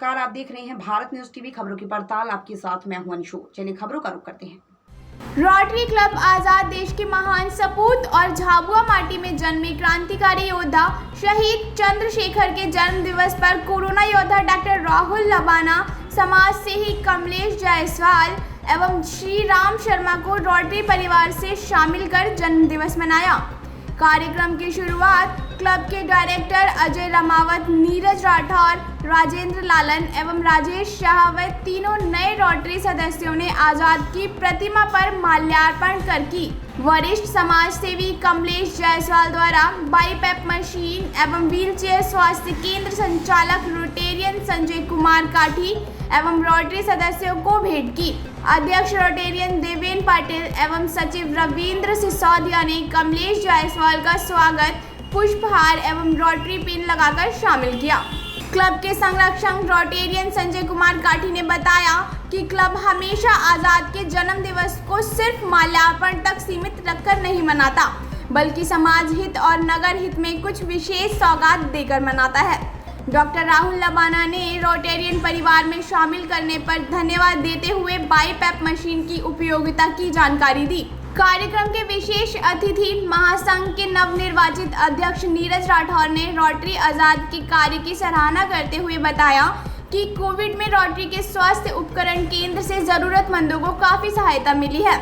नमस्कार, आप देख रहे हैं भारत न्यूज टीवी खबरों की पड़ताल। आपके साथ मैं हूं अंशु। चलिए खबरों का रुख करते हैं। रोटरी क्लब आजाद देश के महान सपूत और झाबुआ माटी में जन्मे क्रांतिकारी योद्धा शहीद चंद्रशेखर के जन्म दिवस पर कोरोना योद्धा डॉक्टर राहुल लबाना, समाज सेवी कमलेश जायसवाल एवं श्री राम शर्मा को रोटरी परिवार से शामिल कर जन्म दिवस मनाया। कार्यक्रम की शुरुआत क्लब के डायरेक्टर अजय रमावत, नीरज राठौर, राजेंद्र लालन एवं राजेश शाह व तीनों नए रोटरी सदस्यों ने आजाद की प्रतिमा पर माल्यार्पण कर की। वरिष्ठ समाज सेवी कमलेश जायसवाल द्वारा बाईपैप मशीन एवं व्हीलचेयर स्वास्थ्य केंद्र संचालक रोटेरियन संजय कुमार काठी एवं रोटरी सदस्यों को भेंट की। अध्यक्ष रोटेरियन देवेन पाटिल एवं सचिव रविंद्र सिसोदिया ने कमलेश जायसवाल का स्वागत पुष्पहार एवं रोटरी पिन लगाकर शामिल किया। क्लब के संरक्षक रोटेरियन संजय कुमार काठी ने बताया कि क्लब हमेशा आजाद के जन्म दिवस को सिर्फ माल्यार्पण तक सीमित रखकर नहीं मनाता, बल्कि समाज हित और नगर हित में कुछ विशेष सौगात देकर मनाता है। डॉक्टर राहुल लबाना ने रोटेरियन परिवार में शामिल करने पर धन्यवाद देते हुए बाईपैप मशीन की उपयोगिता की जानकारी दी। कार्यक्रम के विशेष अतिथि महासंघ के नवनिर्वाचित अध्यक्ष नीरज राठौर ने रोटरी आजाद के कार्य की सराहना करते हुए बताया कि कोविड में रोटरी के स्वास्थ्य उपकरण केंद्र से जरूरतमंदों को काफी सहायता मिली है।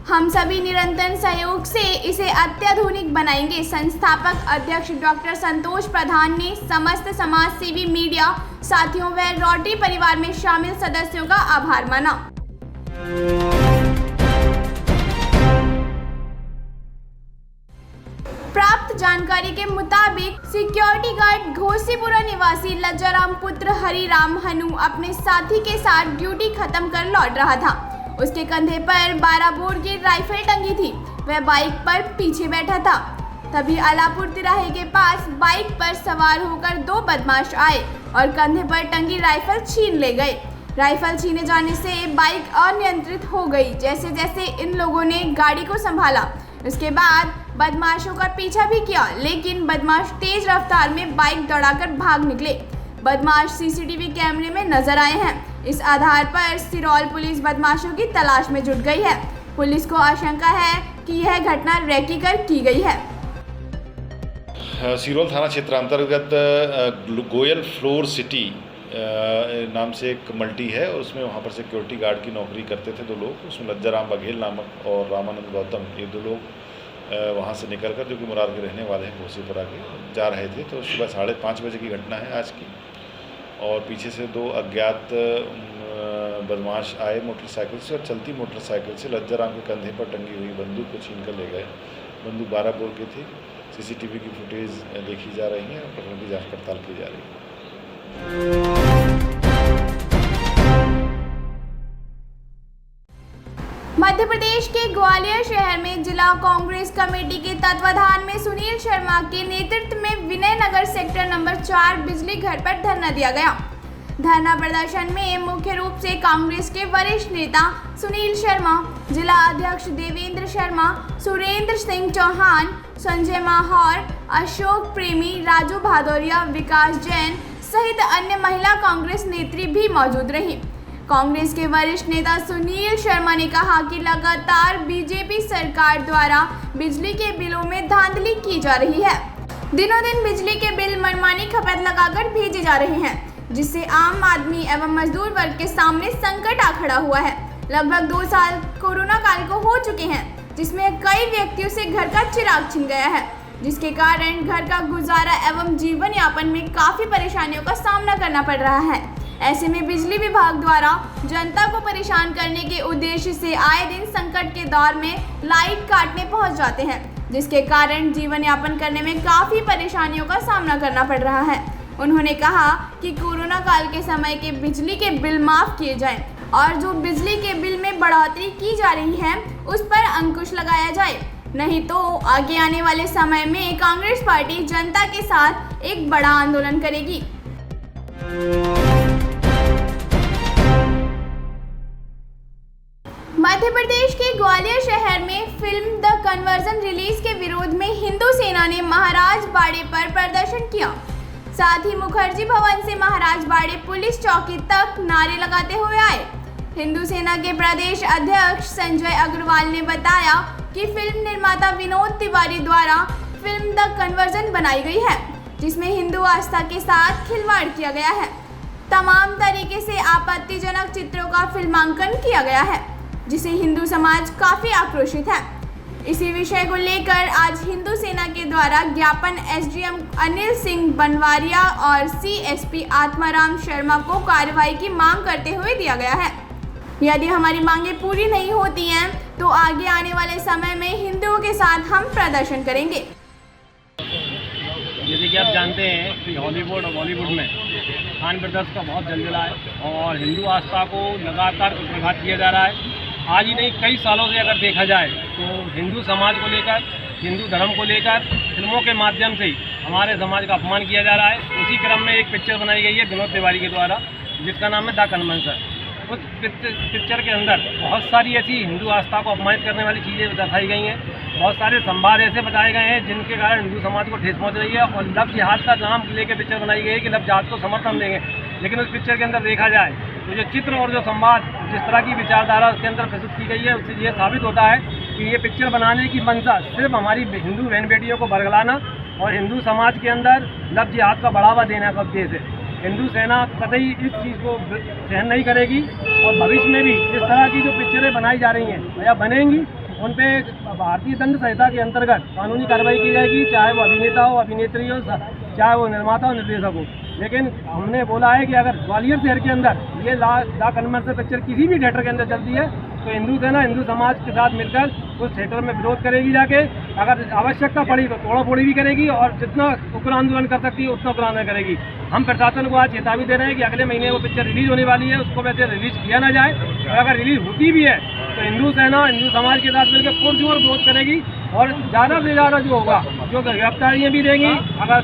हम सभी निरंतर सहयोग से इसे अत्याधुनिक बनाएंगे। संस्थापक अध्यक्ष डॉक्टर संतोष प्रधान ने समस्त समाज सेवी मीडिया साथियों व रोटरी परिवार में शामिल सदस्यों का आभार माना। प्राप्त जानकारी के मुताबिक सिक्योरिटी गार्ड घोसीपुरा निवासी लज्जाराम पुत्र हरिराम हनु अपने साथी के साथ ड्यूटी खत्म कर लौट रहा था। उसके कंधे पर 12 बोर की राइफल टंगी थी। वह बाइक पर पीछे बैठा था। तभी अलापुर तिराहे के पास बाइक पर सवार होकर 2 बदमाश आए और कंधे पर टंगी राइफल छीन ले गए। राइफल छीने जाने से बाइक अनियंत्रित हो गई। जैसे जैसे इन लोगों ने गाड़ी को संभाला, उसके बाद बदमाशों का पीछा भी किया, लेकिन बदमाश तेज रफ्तार में बाइक दौड़ाकर भाग निकले। बदमाश सीसीटीवी कैमरे में नजर आए हैं। इस आधार पर सिरौल पुलिस बदमाशों की तलाश में जुट गई है। पुलिस को आशंका है कि यह घटना रेकी कर की गई है। सिरौल थाना क्षेत्र अंतर्गत गोयल फ्लोर सिटी नाम से एक मल्टी है और उसमें वहाँ पर सिक्योरिटी गार्ड की नौकरी करते थे 2 लोग। उसमें लज्जाराम बघेल नामक और रामानंद गौतम, ये 2 लोग वहाँ से निकलकर, जो कि मुरार के रहने वाले हैं, घोसीपुरा के, जा रहे थे। तो सुबह 5:30 बजे की घटना है आज की। और पीछे से 2 अज्ञात बदमाश आए मोटरसाइकिल से और चलती मोटरसाइकिल से लज्जाराम के कंधे पर टंगी हुई बंदूक को छीन कर ले गए। बंदूक 12 बोर की थी। सीसीटीवी की फुटेज देखी जा रही है और प्रकरण की जाँच पड़ताल की जा रही है। मध्य प्रदेश के ग्वालियर शहर में जिला कांग्रेस कमेटी के तत्वाधान में सुनील शर्मा के नेतृत्व में विनय नगर सेक्टर नंबर 4 बिजली घर पर धरना दिया गया। धरना प्रदर्शन में मुख्य रूप से कांग्रेस के वरिष्ठ नेता सुनील शर्मा, जिला अध्यक्ष देवेंद्र शर्मा, सुरेंद्र सिंह चौहान, संजय माहौर, अशोक प्रेमी, राजू भादौरिया, विकास जैन सहित अन्य महिला कांग्रेस नेत्री भी मौजूद रही। कांग्रेस के वरिष्ठ नेता सुनील शर्मा ने कहा कि लगातार बीजेपी सरकार द्वारा बिजली के बिलों में धांधली की जा रही है। दिनों दिन बिजली के बिल मनमानी खपत लगाकर भेजे जा रहे हैं, जिससे आम आदमी एवं मजदूर वर्ग के सामने संकट आ खड़ा हुआ है। लगभग 2 साल कोरोना काल को हो चुके हैं, जिसमें कई व्यक्तियों से घर का चिराग छिन गया है, जिसके कारण घर का गुजारा एवं जीवन यापन में काफी परेशानियों का सामना करना पड़ रहा है। ऐसे में बिजली विभाग द्वारा जनता को परेशान करने के उद्देश्य से आए दिन संकट के दौर में लाइट काटने पहुंच जाते हैं, जिसके कारण जीवन यापन करने में काफी परेशानियों का सामना करना पड़ रहा है। उन्होंने कहा कि कोरोना काल के समय के बिजली के बिल माफ किए जाएं और जो बिजली के बिल में बढ़ोतरी की जा रही है उस पर अंकुश लगाया जाए, नहीं तो आगे आने वाले समय में कांग्रेस पार्टी जनता के साथ एक बड़ा आंदोलन करेगी। मध्य प्रदेश के ग्वालियर शहर में फिल्म द कन्वर्जन रिलीज के विरोध में हिंदू सेना ने महाराज बाड़े पर प्रदर्शन किया। साथ ही मुखर्जी भवन से महाराज बाड़े पुलिस चौकी तक नारे लगाते हुए आए। हिंदू सेना के प्रदेश अध्यक्ष संजय अग्रवाल ने बताया कि फिल्म निर्माता विनोद तिवारी द्वारा फिल्म द कन्वर्जन बनाई गई है, जिसमें हिंदू आस्था के साथ खिलवाड़ किया गया है। तमाम तरीके से आपत्तिजनक चित्रों का फिल्मांकन किया गया है, जिसे हिंदू समाज काफी आक्रोशित है। इसी विषय को लेकर आज हिंदू सेना के द्वारा ज्ञापन एसडीएम अनिल सिंह बनवारिया और सीएसपी आत्माराम शर्मा को कार्रवाई की मांग करते हुए दिया गया है। यदि हमारी मांगें पूरी नहीं होती हैं तो आगे आने वाले समय में हिंदुओं के साथ हम प्रदर्शन करेंगे। जैसे कि आप जानते हैं कि हॉलीवुड और बॉलीवुड में खान ब्रदर्स का बहुत जलजला है और हिंदू आस्था को लगातार प्रभावित किया जा रहा है। आज ही नहीं, कई सालों से अगर देखा जाए तो हिंदू समाज को लेकर, हिंदू धर्म को लेकर फिल्मों के माध्यम से हमारे समाज का अपमान किया जा रहा है। उसी क्रम में एक पिक्चर बनाई गई है विनोद तिवारी के द्वारा, जिसका नाम है द कन्वेंशन। उस पिक्चर के अंदर बहुत सारी ऐसी हिंदू आस्था को अपमानित करने वाली चीज़ें दिखाई गई हैं। बहुत सारे संवाद ऐसे बताए गए हैं जिनके कारण हिंदू समाज को ठेस पहुंच रही है और लव जिहाद का नाम लेकर पिक्चर बनाई गई है कि लव जिहाद को समर्थन देंगे। लेकिन उस पिक्चर के अंदर देखा जाए तो जो चित्र और जो संवाद, जिस तरह की विचारधारा उसके अंदर प्रस्तुत की गई है, उससे ये साबित होता है कि ये पिक्चर बनाने की मंशा सिर्फ हमारी हिंदू बहन बेटियों को बरगलाना और हिंदू समाज के अंदर लव जिहाद का बढ़ावा देने का उद्देश्य है। हिंदू सेना कतई इस चीज़ को सहन नहीं करेगी और भविष्य में भी इस तरह की जो पिक्चरें बनाई जा रही हैं या बनेंगी, उन पे भारतीय दंड संहिता के अंतर्गत कानूनी कार्रवाई की जाएगी, चाहे वो अभिनेता हो, अभिनेत्री हो, चाहे वो निर्माता हो, निर्देशक हो। लेकिन हमने बोला है कि अगर ग्वालियर शहर के अंदर ये द कन्वर्जन पिक्चर किसी भी थिएटर के अंदर चलती है तो हिंदू सेना हिंदू समाज के साथ मिलकर उस थिएटर में विरोध करेगी जाके। अगर आवश्यकता पड़ी तो तोड़ाफोड़ी भी करेगी और जितना उग्र आंदोलन कर सकती है उतना उग्र आंदोलन करेगी। हम प्रशासन को आज चेतावनी दे रहे हैं कि अगले महीने वो पिक्चर रिलीज होने वाली है, उसको वैसे रिलीज किया ना जाए और अगर रिलीज होती भी है तो हिंदू सेना हिंदू समाज के साथ मिलकर पुरजोर विरोध करेगी और ज़्यादा से ज़्यादा जो होगा, जो गिरफ्तारियाँ भी देंगी, अगर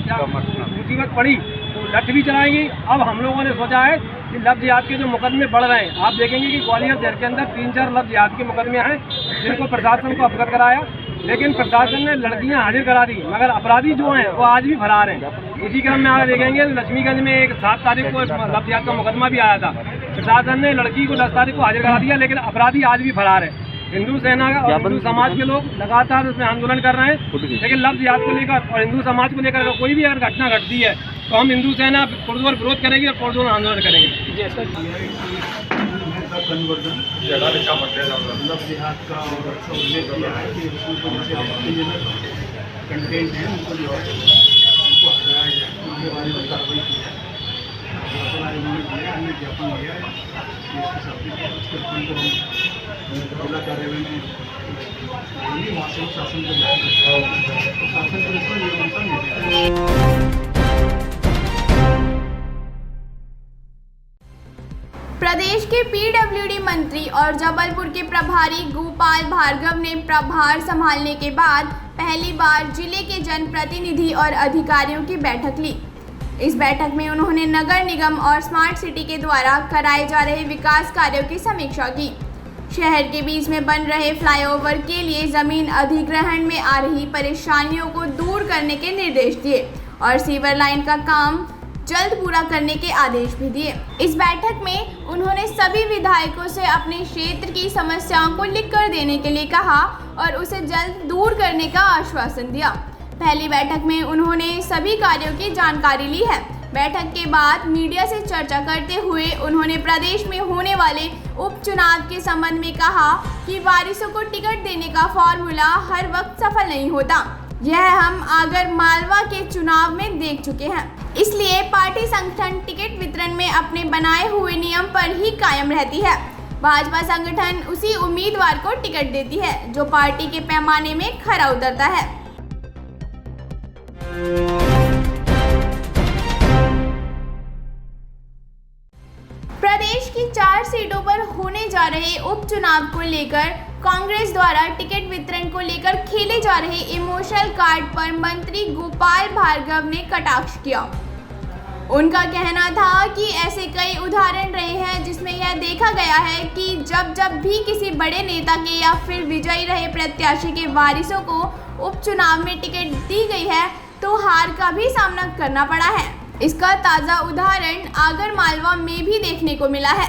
मुसीबत पड़ी तो लठ भी चलाएंगी। अब हम लोगों ने सोचा है कि लव जिहाद के जो मुकदमे बढ़ रहे हैं, आप देखेंगे कि ग्वालियर शहर के अंदर 3-4 लव जिहाद के मुकदमे हैं जिनको प्रशासन को अवगत कराया, लेकिन प्रशासन ने लड़कियां हाजिर करा दी, मगर अपराधी जो हैं वो आज भी फरार हैं। इसी क्रम में आगे देखेंगे लक्ष्मीगंज में एक 7 तारीख को लव जिहाद का मुकदमा भी आया था। प्रशासन ने लड़की को 10 तारीख को हाजिर करा दिया, लेकिन अपराधी आज भी फरार है। हिंदू सेना और हिंदू समाज के लोग लगातार उसमें आंदोलन कर रहे हैं, लेकिन लव जिहाद को लेकर और हिंदू समाज को लेकर अगर कोई भी अगर घटना घटती है तो हम हिंदू सेना पुरजोर विरोध करेंगे और पुरजोर आंदोलन करेंगे। कन्वर्जन लव जिहाद का उल्लेख किया है कि उसमें जैसे आपत्तिजनक कंटेंट है उनको जो है उनको हटाया जाए, उनके बारे में कार्रवाई की है। उन्होंने दिया, हमने ज्ञापन दिया है इसके साथ उसके को हम जिला कार्यालय में वहाँ से शासन को शासन को इसमें नियंत्रण मिलेगा। प्रदेश के पीडब्ल्यूडी मंत्री और जबलपुर के प्रभारी गोपाल भार्गव ने प्रभार संभालने के बाद पहली बार जिले के जनप्रतिनिधि और अधिकारियों की बैठक ली। इस बैठक में उन्होंने नगर निगम और स्मार्ट सिटी के द्वारा कराए जा रहे विकास कार्यों की समीक्षा की। शहर के बीच में बन रहे फ्लाईओवर के लिए जमीन अधिग्रहण में आ रही परेशानियों को दूर करने के निर्देश दिए और सीवर लाइन का काम जल्द पूरा करने के आदेश भी दिए। इस बैठक में उन्होंने सभी विधायकों से अपने क्षेत्र की समस्याओं को लिखकर देने के लिए कहा और उसे जल्द दूर करने का आश्वासन दिया। पहली बैठक में उन्होंने सभी कार्यों की जानकारी ली है। बैठक के बाद मीडिया से चर्चा करते हुए उन्होंने प्रदेश में होने वाले उपचुनाव के संबंध में कहा कि वारिसों को टिकट देने का फॉर्मूला हर वक्त सफल नहीं होता। यह हम आगर मालवा के चुनाव में देख चुके हैं। इसलिए पार्टी संगठन टिकट वितरण में अपने बनाए हुए नियम पर ही कायम रहती है। भाजपा संगठन उसी उम्मीदवार को टिकट देती है जो पार्टी के पैमाने में खरा उतरता है। प्रदेश की 4 सीटों पर होने जा रहे उपचुनाव को लेकर कांग्रेस द्वारा टिकट वितरण को लेकर खेले जा रहे इमोशनल कार्ड पर मंत्री गोपाल भार्गव ने कटाक्ष किया। उनका कहना था कि ऐसे कई उदाहरण रहे हैं जिसमें यह देखा गया है कि जब भी किसी बड़े नेता के या फिर विजयी रहे प्रत्याशी के वारिसों को उपचुनाव में टिकट दी गई है तो हार का भी सामना करना पड़ा है। इसका ताज़ा उदाहरण आगर मालवा में भी देखने को मिला है।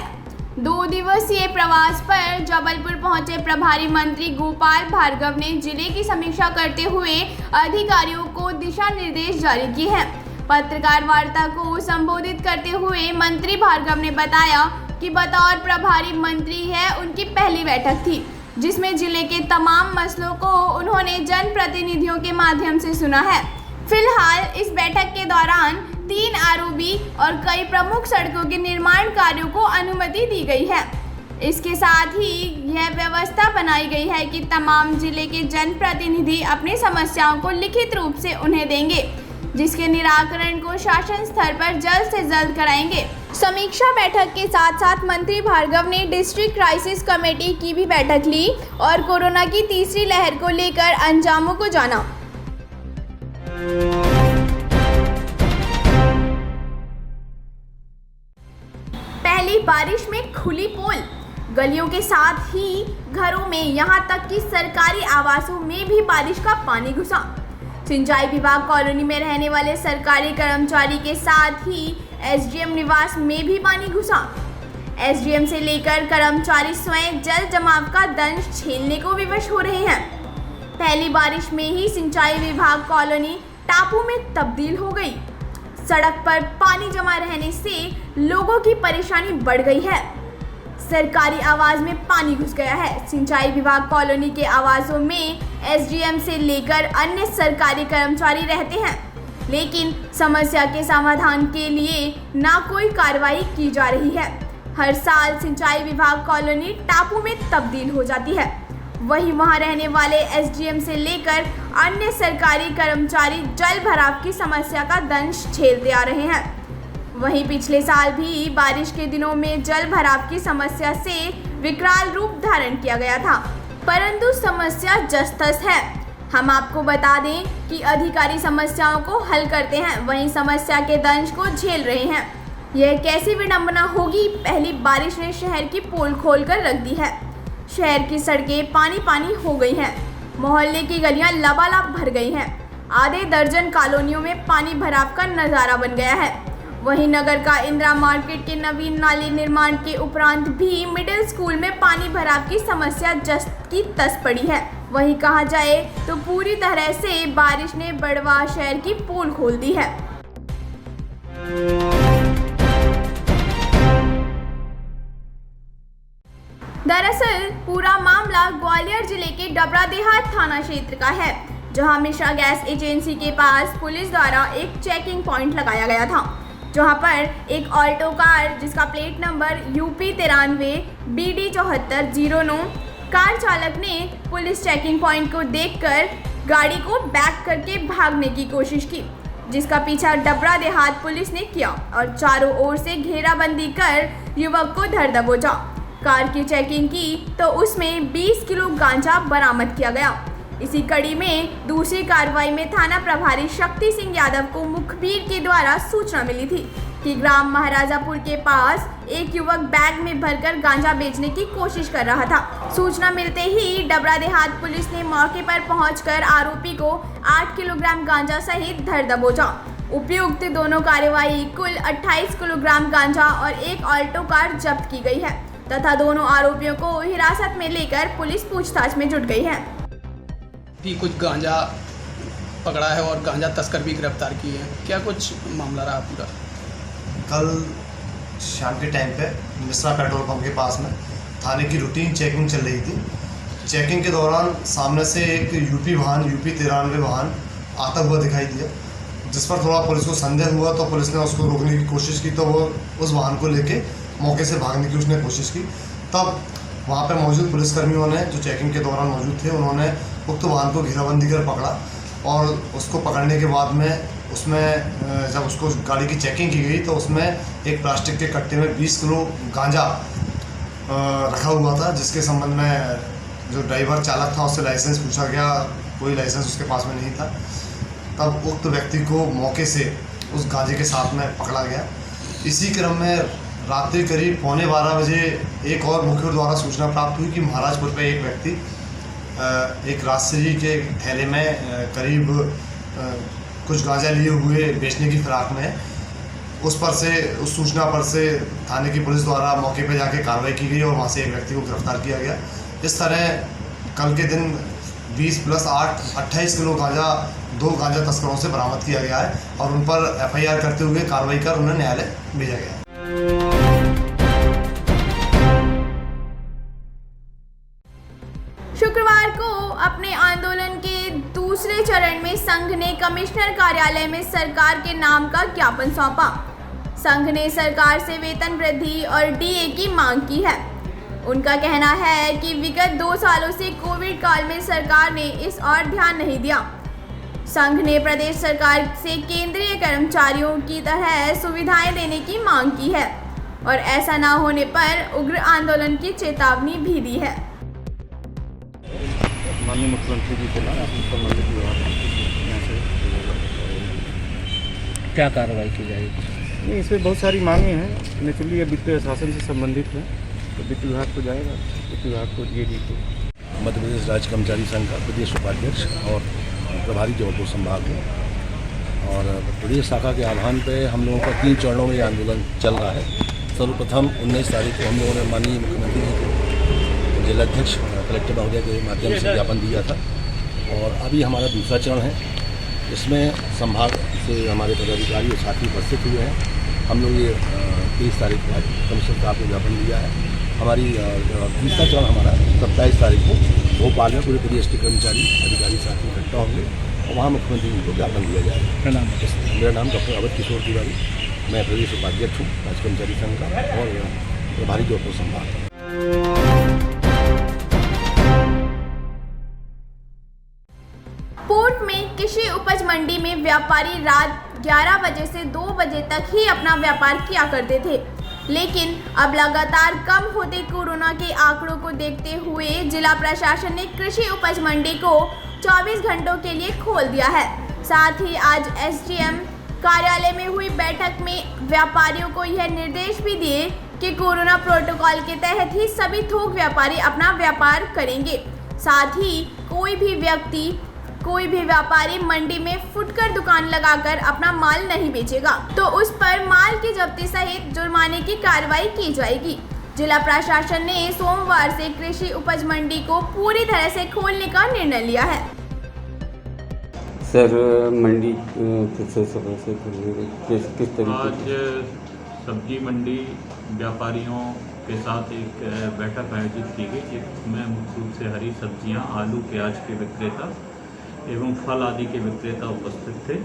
2 दिवसीय प्रवास पर जबलपुर पहुंचे प्रभारी मंत्री गोपाल भार्गव ने जिले की समीक्षा करते हुए अधिकारियों को दिशा निर्देश जारी किए हैं। पत्रकार वार्ता को संबोधित करते हुए मंत्री भार्गव ने बताया कि बतौर प्रभारी मंत्री है उनकी पहली बैठक थी, जिसमें जिले के तमाम मसलों को उन्होंने जनप्रतिनिधियों के माध्यम से सुना है। फिलहाल इस बैठक के दौरान 3 आरओबी और कई प्रमुख सड़कों के निर्माण कार्यों को अनुमति दी गई है। इसके साथ ही यह व्यवस्था बनाई गई है कि तमाम जिले के जनप्रतिनिधि अपनी समस्याओं को लिखित रूप से उन्हें देंगे, जिसके निराकरण को शासन स्तर पर जल्द से जल्द कराएंगे। समीक्षा बैठक के साथ साथ मंत्री भार्गव ने डिस्ट्रिक्ट क्राइसिस कमेटी की भी बैठक ली और कोरोना की तीसरी लहर को लेकर अंजामों को जाना। पहली बारिश में खुली पोल, गलियों के साथ ही घरों में, यहां तक कि सरकारी आवासों में भी बारिश का पानी घुसा। सिंचाई विभाग कॉलोनी में रहने वाले सरकारी कर्मचारी के साथ ही एसडीएम निवास में भी पानी घुसा। एसडीएम से लेकर कर्मचारी स्वयं जल जमाव का दंश झेलने को विवश हो रहे हैं। पहली बारिश में ही सिंचाई विभाग कॉलोनी टापू में तब्दील हो गई। सड़क पर पानी जमा रहने से लोगों की परेशानी बढ़ गई है। सरकारी आवास में पानी घुस गया है। सिंचाई विभाग कॉलोनी के आवासों में एसडीएम से लेकर अन्य सरकारी कर्मचारी रहते हैं, लेकिन समस्या के समाधान के लिए ना कोई कार्रवाई की जा रही है। हर साल सिंचाई विभाग कॉलोनी टापू में तब्दील हो जाती है। वहीं वहां रहने वाले एसडीएम से लेकर अन्य सरकारी कर्मचारी जल भराव की समस्या का दंश झेलते आ रहे हैं। वहीं पिछले साल भी बारिश के दिनों में जल भराव की समस्या से विकराल रूप धारण किया गया था, परंतु समस्या जस-तस है। हम आपको बता दें कि अधिकारी समस्याओं को हल करते हैं, वहीं समस्या के दंश को झेल रहे हैं। यह कैसी विडंबना होगी, पहली बारिश ने शहर की पोल खोलकर रख दी है। शहर की सड़कें पानी पानी हो गई हैं। मोहल्ले की गलियां लबालब भर गई हैं। आधे दर्जन कॉलोनियों में पानी भराव का नज़ारा बन गया है। वहीं नगर का इंदिरा मार्केट के नवीन नाले निर्माण के उपरांत भी मिडिल स्कूल में पानी भराव की समस्या जस की तस पड़ी है। वहीं कहा जाए तो पूरी तरह से बारिश ने बड़वा शहर की पोल खोल दी है। दरअसल पूरा मामला ग्वालियर जिले के डबरा देहात थाना क्षेत्र का है, जहां मिश्रा गैस एजेंसी के पास पुलिस द्वारा एक चेकिंग पॉइंट लगाया गया था, जहां पर एक ऑल्टो कार जिसका plate number UP 93 BD 7409 car चालक ने पुलिस चेकिंग पॉइंट को देखकर गाड़ी को बैक करके भागने की कोशिश की, जिसका पीछा डबरा देहात पुलिस ने किया और चारों ओर से घेराबंदी कर युवक को धर दबोचा। कार की चेकिंग की तो उसमें 20 किलो गांजा बरामद किया गया। इसी कड़ी में दूसरी कार्रवाई में थाना प्रभारी शक्ति सिंह यादव को मुखबिर के द्वारा सूचना मिली थी कि ग्राम महाराजापुर के पास एक युवक बैग में भरकर गांजा बेचने की कोशिश कर रहा था। सूचना मिलते ही डबरा देहात पुलिस ने मौके पर पहुंचकर आरोपी को 8 किलोग्राम गांजा सहित धर दबोचा। उपयुक्त दोनों कार्यवाही कुल 28 किलोग्राम गांजा और एक ऑल्टो कार जब्त की गई है तथा दोनों आरोपियों को हिरासत में लेकर पुलिस पूछताछ में जुट गई है। भी कुछ गांजा पकड़ा है और गांजा तस्कर भी गिरफ्तार किए हैं। क्या कुछ मामला रहा पूरा? कल शाम के टाइम पे मिश्रा पेट्रोल पंप के पास में थाने की रूटीन चेकिंग चल रही थी। चेकिंग के दौरान सामने से एक UP 93 वाहन आता हुआ दिखाई दिया, जिस पर थोड़ा पुलिस को संदेह हुआ तो पुलिस ने उसको रोकने की कोशिश की, तो वो उस वाहन को लेके मौके से भागने की उसने कोशिश की। तब वहाँ पर मौजूद पुलिसकर्मियों ने, जो चेकिंग के दौरान मौजूद थे, उन्होंने उक्त वाहन को घेराबंदी कर पकड़ा और उसको पकड़ने के बाद में उसमें जब उसको गाड़ी की चेकिंग की गई तो उसमें एक प्लास्टिक के कट्टे में 20 किलो गांजा रखा हुआ था, जिसके संबंध में जो ड्राइवर चालक था उससे लाइसेंस पूछा गया, कोई लाइसेंस उसके पास में नहीं था। तब उक्त व्यक्ति को मौके से उस गांजे के साथ में पकड़ा गया। इसी क्रम में रात्रि करीब 11:15 बजे एक और मुखबिर द्वारा सूचना प्राप्त हुई कि महाराजपुर पे एक व्यक्ति एक राजश्री के थैले में करीब कुछ गांजा लिए हुए बेचने की फिराक में है। उस सूचना पर से थाने की पुलिस द्वारा मौके पर जाके कार्रवाई की गई और वहाँ से एक व्यक्ति को गिरफ्तार किया गया। इस तरह कल के दिन 20 + 8 28 किलो गांजा 2 गांजा तस्करों से बरामद किया गया है और उन पर FIR करते हुए कार्रवाई कर उन्हें न्यायालय भेजा गया है। शुक्रवार को अपने आंदोलन के दूसरे चरण में संघ ने कमिश्नर कार्यालय में सरकार के नाम का ज्ञापन सौंपा। संघ ने सरकार से वेतन वृद्धि और DA की मांग की है। उनका कहना है कि विगत 2 सालों से कोविड काल में सरकार ने इस ओर ध्यान नहीं दिया। संघ ने प्रदेश सरकार से केंद्रीय कर्मचारियों की तरह सुविधाएं देने की मांग की है और ऐसा न होने पर उग्र आंदोलन की चेतावनी भी दी है। माननीय मुख्यमंत्री जी के नाम संबंधित विभाग क्या कार्रवाई की जाएगी? नहीं, इसमें बहुत सारी मांगें हैं। नेचुरली ये वित्तीय शासन से संबंधित है तो वित्त विभाग को जाएगा, वित्त विभाग को DA को। मध्य प्रदेश राज्य कर्मचारी संघ का प्रदेश उपाध्यक्ष और प्रभारी जबलपुर संभाग में, और प्रदेश शाखा के आह्वान पे हम लोगों का 3 चरणों में ये आंदोलन चल रहा है। सर्वप्रथम 19 तारीख को हम लोगों ने माननीय मुख्यमंत्री जी को जिलाध्यक्ष कलेक्टर महोदय के माध्यम से ज्ञापन दिया था और अभी हमारा दूसरा चरण है। इसमें संभाग से हमारे पदाधिकारी और साथी उपस्थित हुए हैं। हम लोग ये 23 तारीख को आज कमिश्नर साहब को ज्ञापन दिया है। हमारी तीसरा चरण हमारा 27 तारीख को भोपाल में पूरे प्रदेश के कर्मचारी अधिकारी साथी इकट्ठा होंगे और वहाँ मुख्यमंत्री जी को ज्ञापन दिया जाएगा। मेरा नाम डॉक्टर अवध किशोर तिवारी, मैं प्रदेश उपाध्यक्ष हूँ राज्य कर्मचारी संघ का और प्रभारी जबलपुर संभाग। पोर्ट में कृषि उपज मंडी में व्यापारी रात 11 बजे से 2 बजे तक ही अपना व्यापार किया करते थे, लेकिन अब लगातार कम होते कोरोना के आंकड़ों को देखते हुए जिला प्रशासन ने कृषि उपज मंडी को 24 घंटों के लिए खोल दिया है। साथ ही आज SDM कार्यालय में हुई बैठक में व्यापारियों को यह निर्देश भी दिए कि कोरोना प्रोटोकॉल के तहत ही सभी थोक व्यापारी अपना व्यापार करेंगे। साथ ही कोई भी व्यापारी मंडी में फुटकर दुकान लगाकर अपना माल नहीं बेचेगा तो उस पर माल की जब्ती सहित जुर्माने की कार्रवाई की जाएगी। जिला प्रशासन ने सोमवार से कृषि उपज मंडी को पूरी तरह से खोलने का निर्णय लिया है। सर, मंडी किस तरीके आज सब्जी मंडी व्यापारियों के साथ एक बैठक आयोजित की गई जिसमें मुख्य रूप से हरी सब्जियां, आलू, प्याज के विक्रेता एवं फल आदि के विक्रेता उपस्थित थे।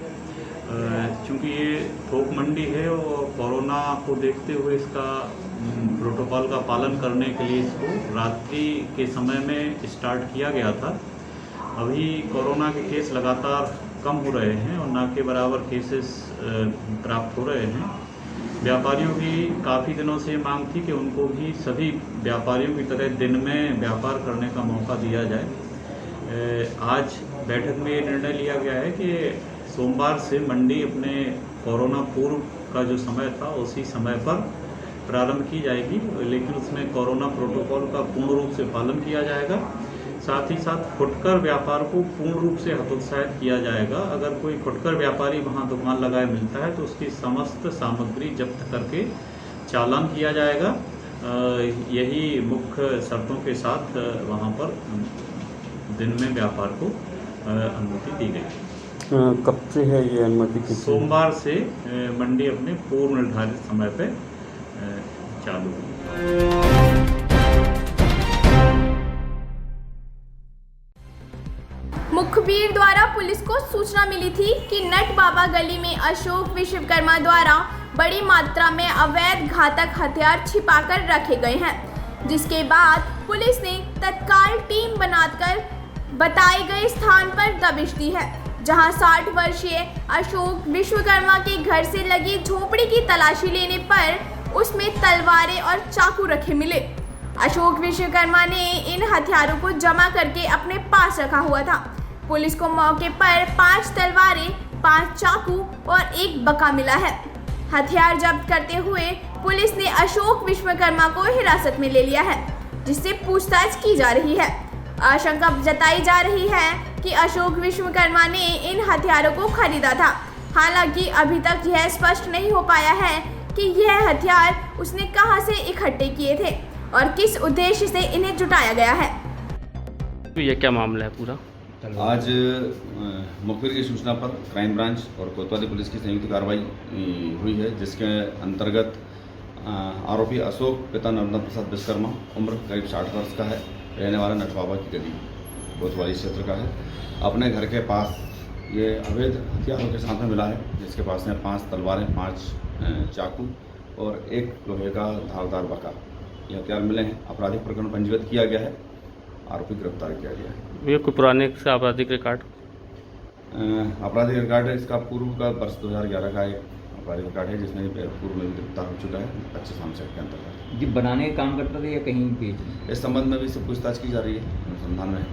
चूँकि ये थोक मंडी है और कोरोना को देखते हुए इसका प्रोटोकॉल का पालन करने के लिए इसको रात्रि के समय में स्टार्ट किया गया था। अभी कोरोना के केस लगातार कम हो रहे हैं और न के बराबर केसेस प्राप्त हो रहे हैं। व्यापारियों की काफ़ी दिनों से मांग थी कि उनको भी सभी व्यापारियों की तरह दिन में व्यापार करने का मौका दिया जाए। आज बैठक में ये निर्णय लिया गया है कि सोमवार से मंडी अपने कोरोना पूर्व का जो समय था उसी समय पर प्रारंभ की जाएगी, लेकिन उसमें कोरोना प्रोटोकॉल का पूर्ण रूप से पालन किया जाएगा। साथ ही साथ फुटकर व्यापार को पूर्ण रूप से हतोत्साहित किया जाएगा। अगर कोई फुटकर व्यापारी वहां दुकान लगाए मिलता है तो उसकी समस्त सामग्री जब्त करके चालान किया जाएगा। यही मुख्य शर्तों के साथ वहां पर दिन में व्यापार को अनुमति दी गई। कब से है ये अनुमति? सोमवार से मंडी अपने पूर्व निर्धारित समय पे चालू होगी। मुखबिर द्वारा पुलिस को सूचना मिली थी कि नट बाबा गली में अशोक विश्वकर्मा द्वारा बड़ी मात्रा में अवैध घातक हथियार छिपाकर रखे गए हैं, जिसके बाद पुलिस ने तत्काल टीम बनाकर बताए गए स्थान पर दबिश दी है, जहां 60 वर्षीय अशोक विश्वकर्मा के घर से लगी झोपड़ी की तलाशी लेने पर उसमें तलवारें और चाकू रखे मिले। अशोक विश्वकर्मा ने इन हथियारों को जमा करके अपने पास रखा हुआ था। पुलिस को मौके पर 5 तलवारें, 5 चाकू और 1 बका मिला है। हथियार जब्त करते हुए पुलिस ने अशोक विश्वकर्मा को हिरासत में ले लिया है, जिससे पूछताछ की जा रही है। आशंका जताई जा रही है कि अशोक विश्वकर्मा ने इन हथियारों को खरीदा था। हालांकि अभी तक यह स्पष्ट नहीं हो पाया है कि यह हथियार उसने कहां से इकट्ठे किए थे और किस उद्देश्य से इन्हें जुटाया गया है। तो ये क्या मामला है पूरा? आज मुखबिर की सूचना पर क्राइम ब्रांच और कोतवाली पुलिस की संयुक्त कार्रवाई हुई है, जिसके अंतर्गत आरोपी अशोक पिता नर्मदा प्रसाद विश्वकर्मा उम्र करीब 60 वर्ष का है, रहने वाला नटबाबा की गली कोतवाली क्षेत्र का है। अपने घर के पास ये अवैध हथियारों के साथ में मिला है, जिसके पास में 5 तलवारें, 5 चाकू और 1 लोहे का धारदार बका ये हथियार मिले हैं। आपराधिक प्रकरण पंजीबद्ध किया गया है, आरोपी गिरफ्तार किया गया है। ये कोई पुराने से आपराधिक रिकॉर्ड? आपराधिक रिकॉर्ड है इसका पूर्व का वर्ष 2011 का एक आपराधिक रिकॉर्ड है, जिसमें पूर्व में गिरफ्तार हो चुका है 25 हमसे के अंतर्गत। जी बनाने का काम करता था या कहीं बेच? इस संबंध में भी सब पूछताछ की जा रही है, अनुसंधान में